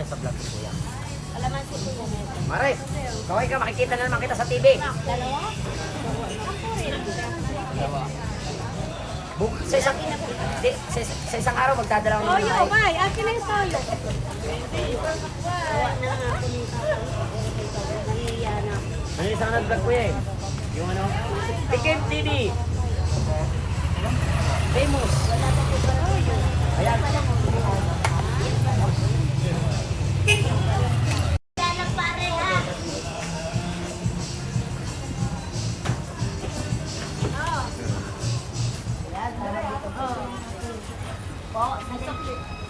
sa vlog ko kuya. Alamansi po yan. Mare, kaway ka, makikita na naman kita sa TV. Dalawa? Sa isang araw, magdadala ko ng Toyo, mga bay. Akin na yung toyo. Gawa na nga ako ng nahihiya na. ano yung isang nag-vlog ko eh? Yung ano? Tikim TV. Famous. Wala pa po ba toyo? Ayan. Wala pare ha. Po,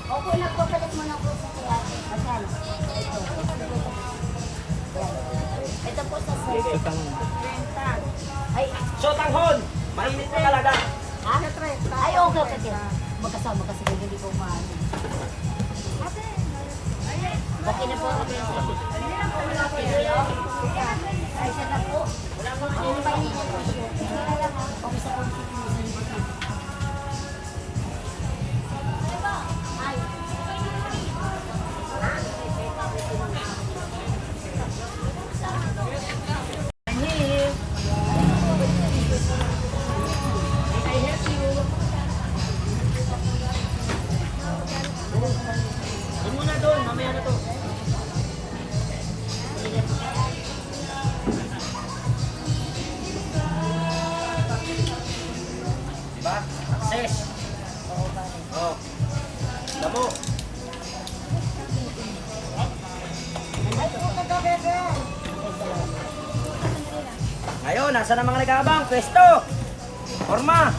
opo, nagpapalit mo na po sa kaya. Asan? Ito po sa sir. Ay, Sotanghon! Mainit na talaga. ha? Ay, okay, okay. Magkasama kasi kung hindi ko maano. Okay na po. Ay, siya na po. Ang painin niya po siya. Okay sa constitution. Ay. Doon muna doon, mamaya na to. Diba? Success. Oh. Damo. Ngayon, nasa na mga nag-aabang? Pwesto! Forma!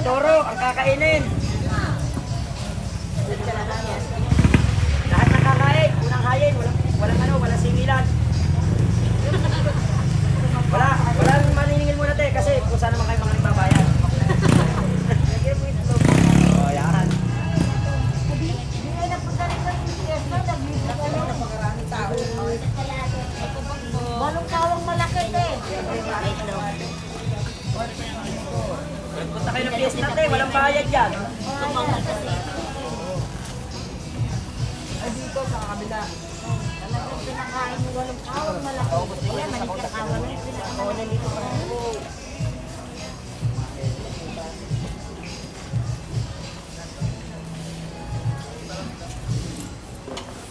Toro, ang kakainin! Lahat ng kakain, unang hayin, walang singilan. Walang maniningil muna te, kasi kung saan naman kayo mga nagbabayad. Oh, yan. Balong kawang malaki eh. Punta kayo ng piyesta te, walang bayad yan. Dito sa kabila. Talagang pinakain mo walong kawang malaki. Ayan, manikakawan na yung pinakawan dito.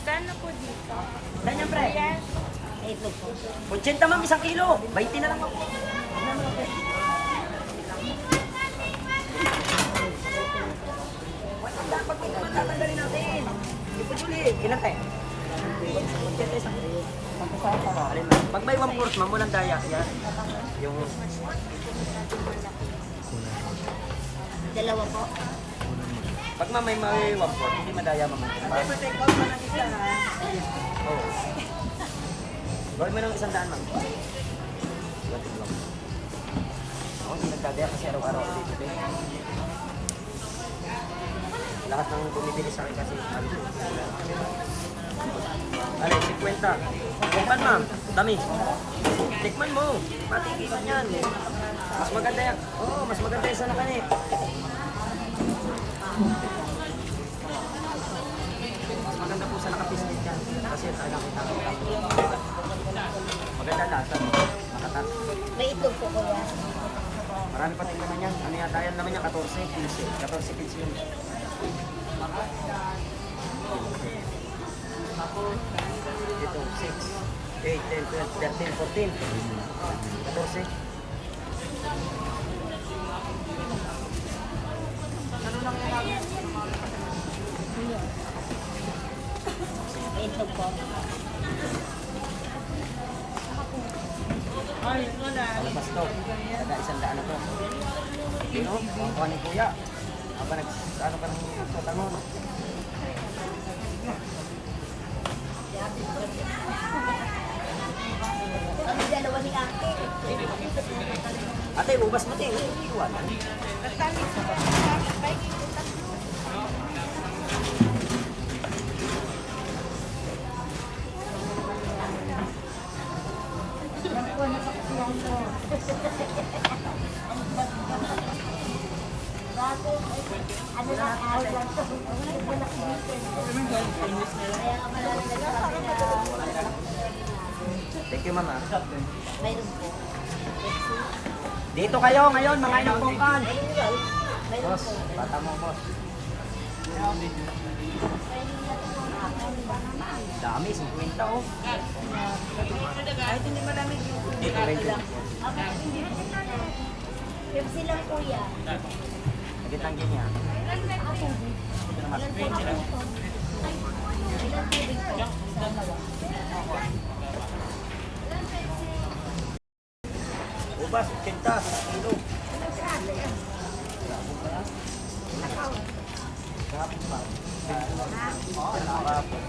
Kano po dito? Ganyan pre. Ito po. 80 ma'am, 1 kilo. 20 na lang ako. Dapat ito man tatanggalin natin. Ipujuli. Ilan tayo? 80 isang kilo. Alin na? Pag may 1/4 ma'am, walang daya. Yan. Yung... Dalawa po. Pag ma'am may 1/4, hindi madaya ma'am. Take out mo ng isa ha. Oo. Gawin mo ng 100 ma'am. Ako hindi nagdadaya kasi araw-araw ako dito. Lahat ng bumibili sa akin kasi alay, 50. Tikman ma'am, dami. Tikman mo, matikikan yan. Mas maganda yan. Oo, mas maganda yan sa nakani. Mas maganda po sa nakapislit yan. Kasi talagang kita. Maganda lahat. Makatat. May itlog po kuya. Marami pa tingnan naman yan. Ano yata yan naman yan? 14, 15. 14, 15 yun. Ito, 6, 8, 10, 12, 13, 14. 14. May itlog po. Palabas to. Kada 100 na to. Sino? Kuha ni Kuya. Aba ano ka ng sotangon? Kami dalawa ni Ate. Ate, ubas mo din. Iwan. Ano lang, out lang to. Kaya ka pala nagsasabi na Thank you, mama. mayroon po. Dito kayo ngayon, mga inang pungkan. Mayroon Boss, po. bata mo, boss. Dami, 50 oh. Kahit hindi marami yung Dito, 20. Pepsi lang po yan. Nagitang niya. Ilan po ito? Ilan tubig po? Dalawa. Ubas, 80 kilo. Kahapon ba? Oo, nakakapon.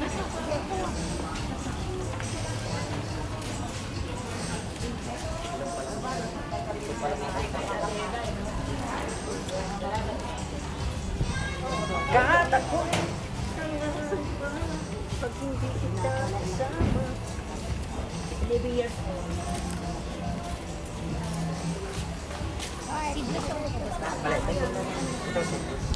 Katakot. Pag hindi kita kasama. 11 years old. Balik, ito.